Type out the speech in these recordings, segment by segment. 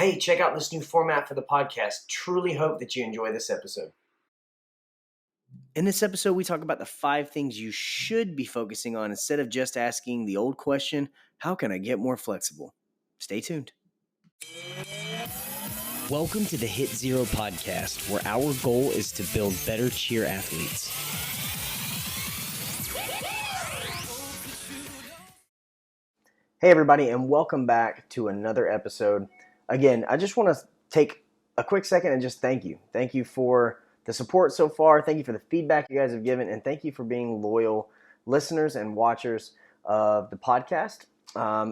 Hey, check out this new format for the podcast. Truly hope that you enjoy this episode. In this episode, we talk about the 5 things you should be focusing on instead of just asking the old question, how can I get more flexible? Stay tuned. Welcome to the Hit Zero podcast, where our goal is to build better cheer athletes. Hey, everybody, and welcome back to another episode. Again, I just want to take a quick second and just thank you. Thank you for the support so far. Thank you for the feedback you guys have given, and thank you for being loyal listeners and watchers of the podcast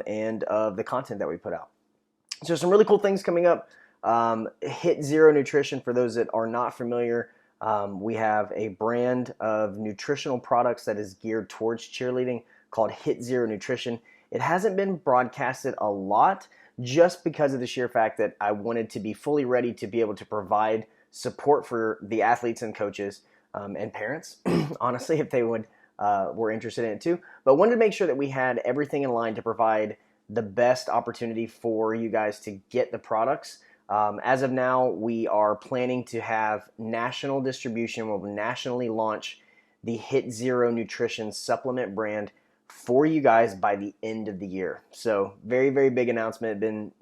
and of the content that we put out. So some really cool things coming up. Hit Zero Nutrition, for those that are not familiar, we have a brand of nutritional products that is geared towards cheerleading called Hit Zero Nutrition. It hasn't been broadcasted a lot just because of the sheer fact that I wanted to be fully ready to be able to provide support for the athletes and coaches and parents, honestly, if they were interested in it too. But wanted to make sure that we had everything in line to provide the best opportunity for you guys to get the products. As of now, we are planning to have national distribution. We'll nationally launch the Hit Zero Nutrition supplement brand for you guys by the end of the year. So very, very big announcement. It's been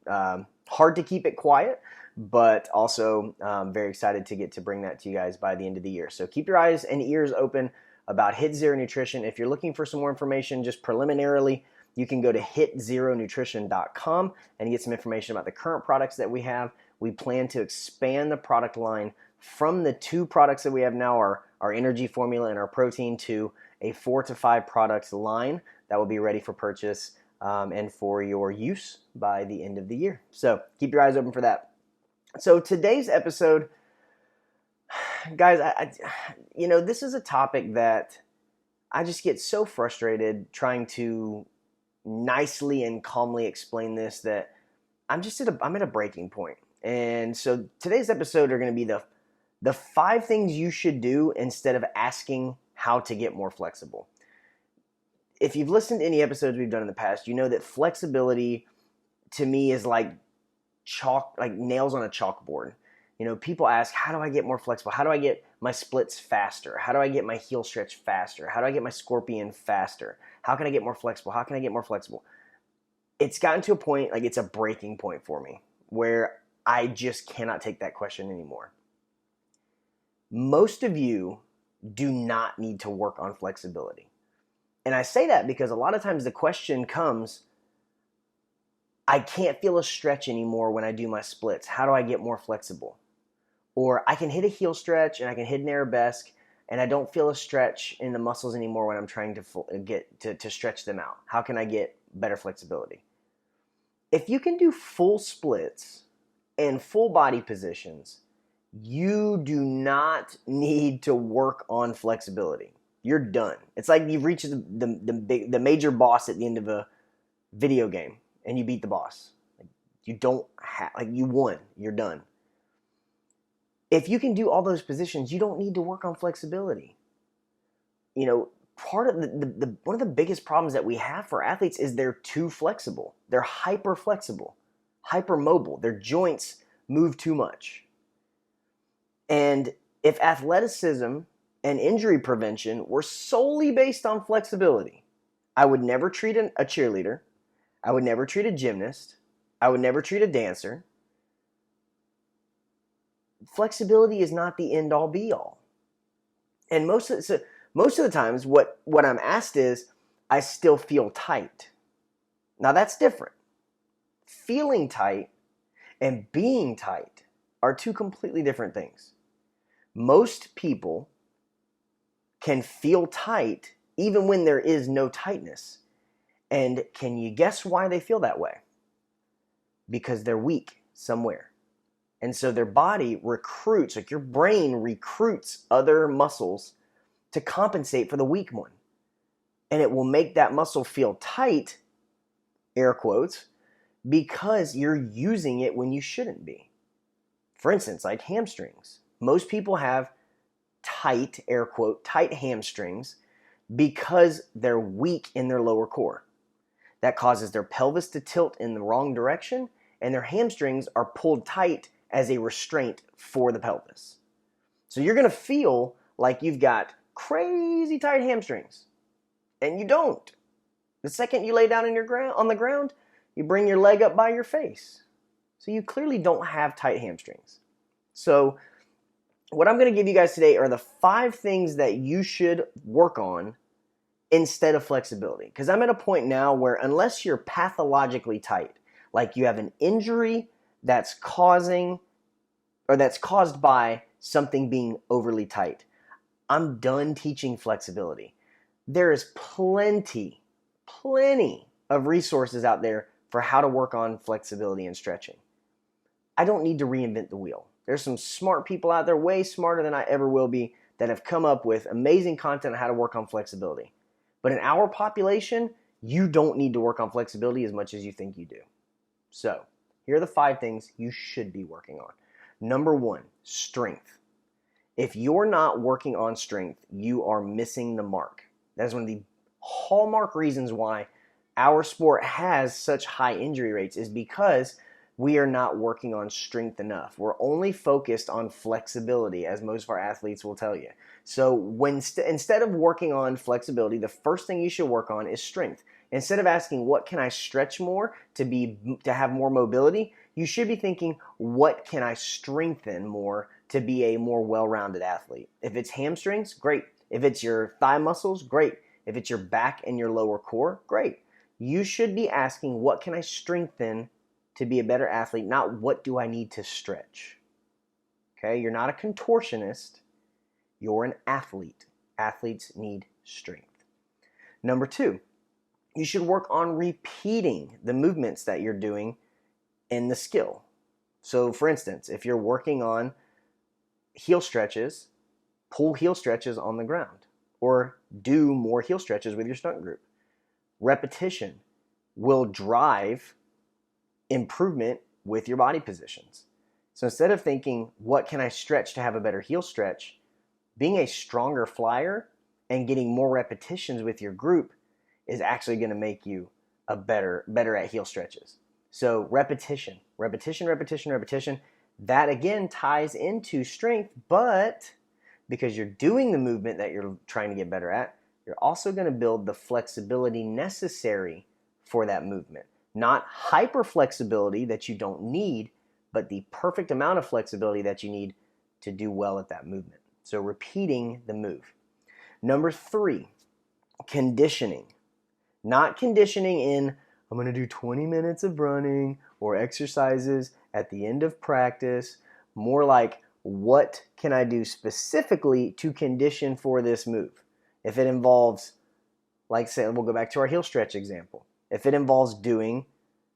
hard to keep it quiet, but also very excited to get to bring that to you guys by the end of the year. So keep your eyes and ears open about Hit Zero Nutrition. If you're looking for some more information, just preliminarily, you can go to hitzeronutrition.com and get some information about the current products that we have. We plan to expand the product line from the 2 products that we have now, our energy formula and our protein, to a 4 to 5 products line that will be ready for purchase and for your use by the end of the year. So keep your eyes open for that. So today's episode, guys, this is a topic that I just get so frustrated trying to nicely and calmly explain this that I'm at a breaking point. And so today's episode are going to be the 5 things you should do instead of asking how to get more flexible. If you've listened to any episodes we've done in the past, you know that flexibility to me is like nails on a chalkboard. People ask, how do I get more flexible? How do I get my splits faster? How do I get my heel stretch faster? How do I get my scorpion faster? How can I get more flexible? How can I get more flexible? It's gotten to a point, like it's a breaking point for me, where I just cannot take that question anymore. Most of you do not need to work on flexibility. And I say that because a lot of times the question comes, I can't feel a stretch anymore when I do my splits. How do I get more flexible? Or I can hit a heel stretch and I can hit an arabesque and I don't feel a stretch in the muscles anymore when I'm trying to stretch them out. How can I get better flexibility? If you can do full splits and full body positions, you do not need to work on flexibility. You're done. It's like you've reached the major boss at the end of a video game and you beat the boss. You won. You're done. If you can do all those positions, you don't need to work on flexibility. Part of one of the biggest problems that we have for athletes is they're too flexible. They're hyper flexible, hypermobile. Their joints move too much. And if athleticism and injury prevention were solely based on flexibility, I would never treat a cheerleader. I would never treat a gymnast. I would never treat a dancer. Flexibility is not the end-all be-all. And most of the times, what I'm asked is, I still feel tight. Now that's different. Feeling tight and being tight are 2 completely different things. Most people can feel tight even when there is no tightness. And can you guess why they feel that way? Because they're weak somewhere. And so their body recruits, like your brain recruits other muscles to compensate for the weak one. And it will make that muscle feel tight, air quotes, because you're using it when you shouldn't be. For instance, like hamstrings. Most people have tight, air quote, tight hamstrings because they're weak in their lower core. That causes their pelvis to tilt in the wrong direction and their hamstrings are pulled tight as a restraint for the pelvis. So you're going to feel like you've got crazy tight hamstrings, and you don't. The second you lay down on the ground, you bring your leg up by your face. So you clearly don't have tight hamstrings. So what I'm going to give you guys today are the 5 things that you should work on instead of flexibility. Because I'm at a point now where unless you're pathologically tight, like you have an injury that's caused by something being overly tight, I'm done teaching flexibility. There is plenty of resources out there for how to work on flexibility and stretching. I don't need to reinvent the wheel. There's some smart people out there, way smarter than I ever will be, that have come up with amazing content on how to work on flexibility. But in our population, you don't need to work on flexibility as much as you think you do. So, here are the 5 things you should be working on. Number 1, strength. If you're not working on strength, you are missing the mark. That is one of the hallmark reasons why our sport has such high injury rates, is because we are not working on strength enough. We're only focused on flexibility, as most of our athletes will tell you. So instead of working on flexibility, the first thing you should work on is strength. Instead of asking, what can I stretch more to have more mobility, you should be thinking, what can I strengthen more to be a more well-rounded athlete? If it's hamstrings, great. If it's your thigh muscles, great. If it's your back and your lower core, great. You should be asking, what can I strengthen to be a better athlete, not what do I need to stretch. Okay, you're not a contortionist, you're an athlete. Athletes need strength. Number 2, you should work on repeating the movements that you're doing in the skill. So for instance, if you're working on heel stretches, pull heel stretches on the ground, or do more heel stretches with your stunt group. Repetition will drive improvement with your body positions. So instead of thinking, what can I stretch to have a better heel stretch, being a stronger flyer and getting more repetitions with your group is actually going to make you a better at heel stretches. So repetition, that again ties into strength, but because you're doing the movement that you're trying to get better at, you're also going to build the flexibility necessary for that movement. Not hyper flexibility that you don't need, but the perfect amount of flexibility that you need to do well at that movement. So repeating the move. Number 3, conditioning. Not conditioning in, I'm going to do 20 minutes of running or exercises at the end of practice. More like, what can I do specifically to condition for this move? If it involves, like say, we'll go back to our heel stretch example. If it involves doing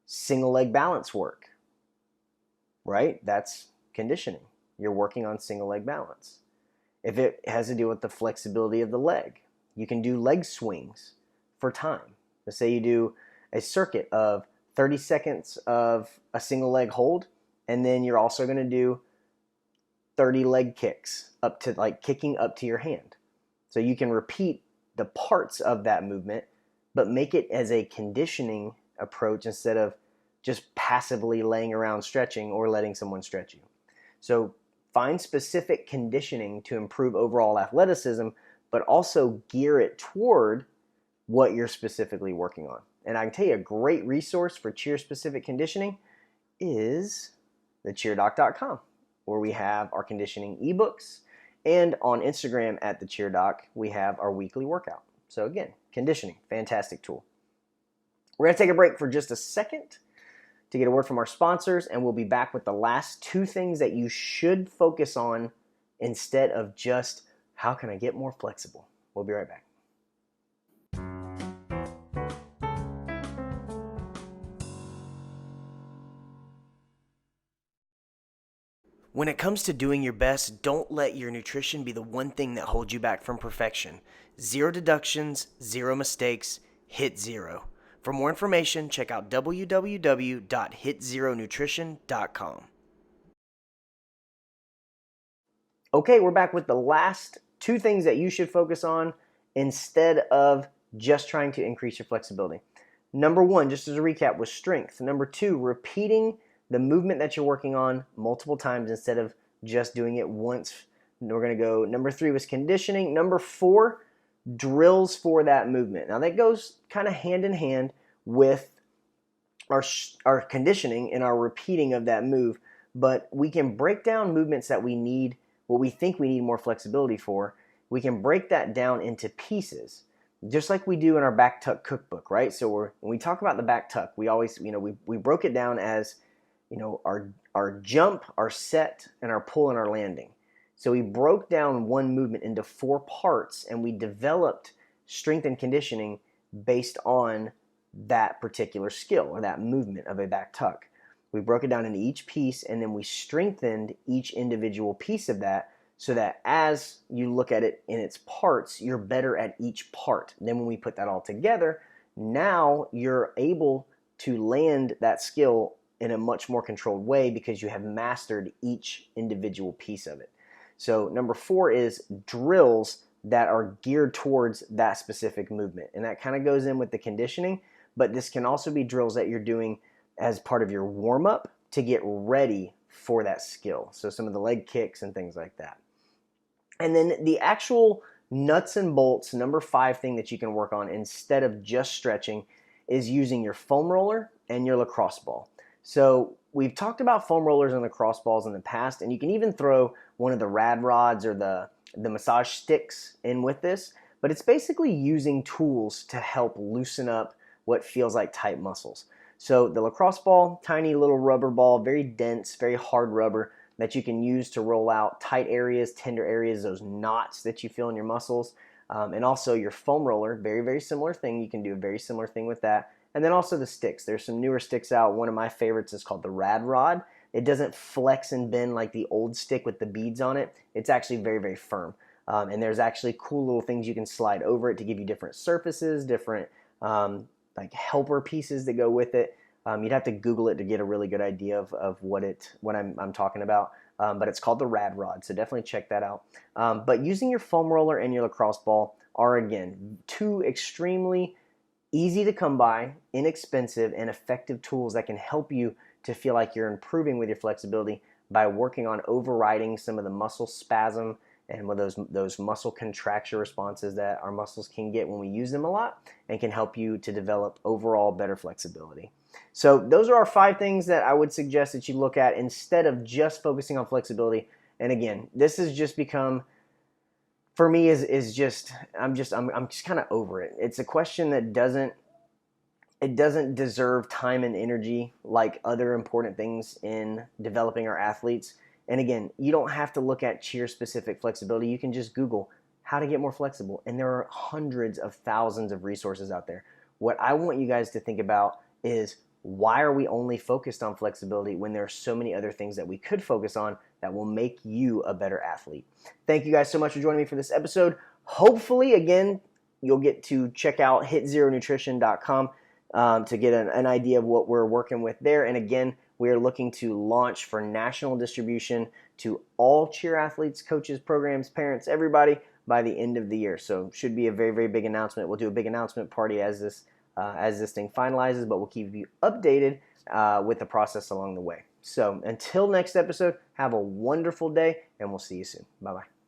single leg balance work, right? That's conditioning. You're working on single leg balance. If it has to do with the flexibility of the leg, you can do leg swings for time. Let's say you do a circuit of 30 seconds of a single leg hold, and then you're also going to do 30 leg kicks up to, like, kicking up to your hand. So you can repeat the parts of that movement, but make it as a conditioning approach instead of just passively laying around stretching or letting someone stretch you. So find specific conditioning to improve overall athleticism, but also gear it toward what you're specifically working on. And I can tell you a great resource for cheer-specific conditioning is thecheerdoc.com, where we have our conditioning ebooks, and on Instagram at thecheerdoc, we have our weekly workout. So again, conditioning, fantastic tool. We're going to take a break for just a second to get a word from our sponsors, and we'll be back with the last 2 things that you should focus on instead of just, how can I get more flexible? We'll be right back. When it comes to doing your best, don't let your nutrition be the one thing that holds you back from perfection. 0 deductions, 0 mistakes, hit 0. For more information, check out www.hitzeronutrition.com. Okay, we're back with the last 2 things that you should focus on instead of just trying to increase your flexibility. Number 1, just as a recap, was strength. Number 2, repeating the movement that you're working on multiple times instead of just doing it once. We're going to go, number 3 was conditioning. Number 4, drills for that movement. Now that goes kind of hand in hand with our conditioning and our repeating of that move, but we can break down movements that we need, what we think we need more flexibility for. We can break that down into pieces, just like we do in our back tuck cookbook, right? So when we talk about the back tuck, we always, we broke it down as, our jump, our set, and our pull and our landing. So we broke down one movement into 4 parts, and we developed strength and conditioning based on that particular skill or that movement of a back tuck. We broke it down into each piece, and then we strengthened each individual piece of that so that as you look at it in its parts, you're better at each part. And then when we put that all together, now you're able to land that skill in a much more controlled way because you have mastered each individual piece of it. So number 4 is drills that are geared towards that specific movement. And that kind of goes in with the conditioning, but this can also be drills that you're doing as part of your warm-up to get ready for that skill. So some of the leg kicks and things like that. And then the actual nuts and bolts, number 5 thing that you can work on instead of just stretching is using your foam roller and your lacrosse ball. So we've talked about foam rollers and lacrosse balls in the past, and you can even throw one of the rad rods or the massage sticks in with this, but it's basically using tools to help loosen up what feels like tight muscles. So the lacrosse ball, tiny little rubber ball, very dense, very hard rubber that you can use to roll out tight areas, tender areas, those knots that you feel in your muscles. And also your foam roller, very, very similar thing. You can do a very similar thing with that. And then also the sticks. There's some newer sticks out. One of my favorites is called the rad rod. It doesn't flex and bend like the old stick with the beads on it. It's actually very, very firm. And there's actually cool little things you can slide over it to give you different surfaces, different like helper pieces that go with it. You'd have to Google it to get a really good idea of what I'm talking about. But it's called the rad rod, so definitely check that out. But using your foam roller and your lacrosse ball are, again, 2 extremely easy to come by, inexpensive, and effective tools that can help you to feel like you're improving with your flexibility by working on overriding some of the muscle spasm and with those muscle contraction responses that our muscles can get when we use them a lot, and can help you to develop overall better flexibility. So those are our 5 things that I would suggest that you look at instead of just focusing on flexibility. And again, this has just become, for me, I'm just kind of over it. It's a question that doesn't deserve time and energy like other important things in developing our athletes. And again, you don't have to look at cheer-specific flexibility. You can just Google how to get more flexible, and there are hundreds of thousands of resources out there. What I want you guys to think about is, why are we only focused on flexibility when there are so many other things that we could focus on that will make you a better athlete? Thank you guys so much for joining me for this episode. Hopefully, again, you'll get to check out hitzeronutrition.com to get an idea of what we're working with there. And again, we are looking to launch for national distribution to all cheer athletes, coaches, programs, parents, everybody by the end of the year. So should be a very, very big announcement. We'll do a big announcement party as this thing finalizes, but we'll keep you updated with the process along the way. So until next episode, have a wonderful day, and we'll see you soon. Bye-bye.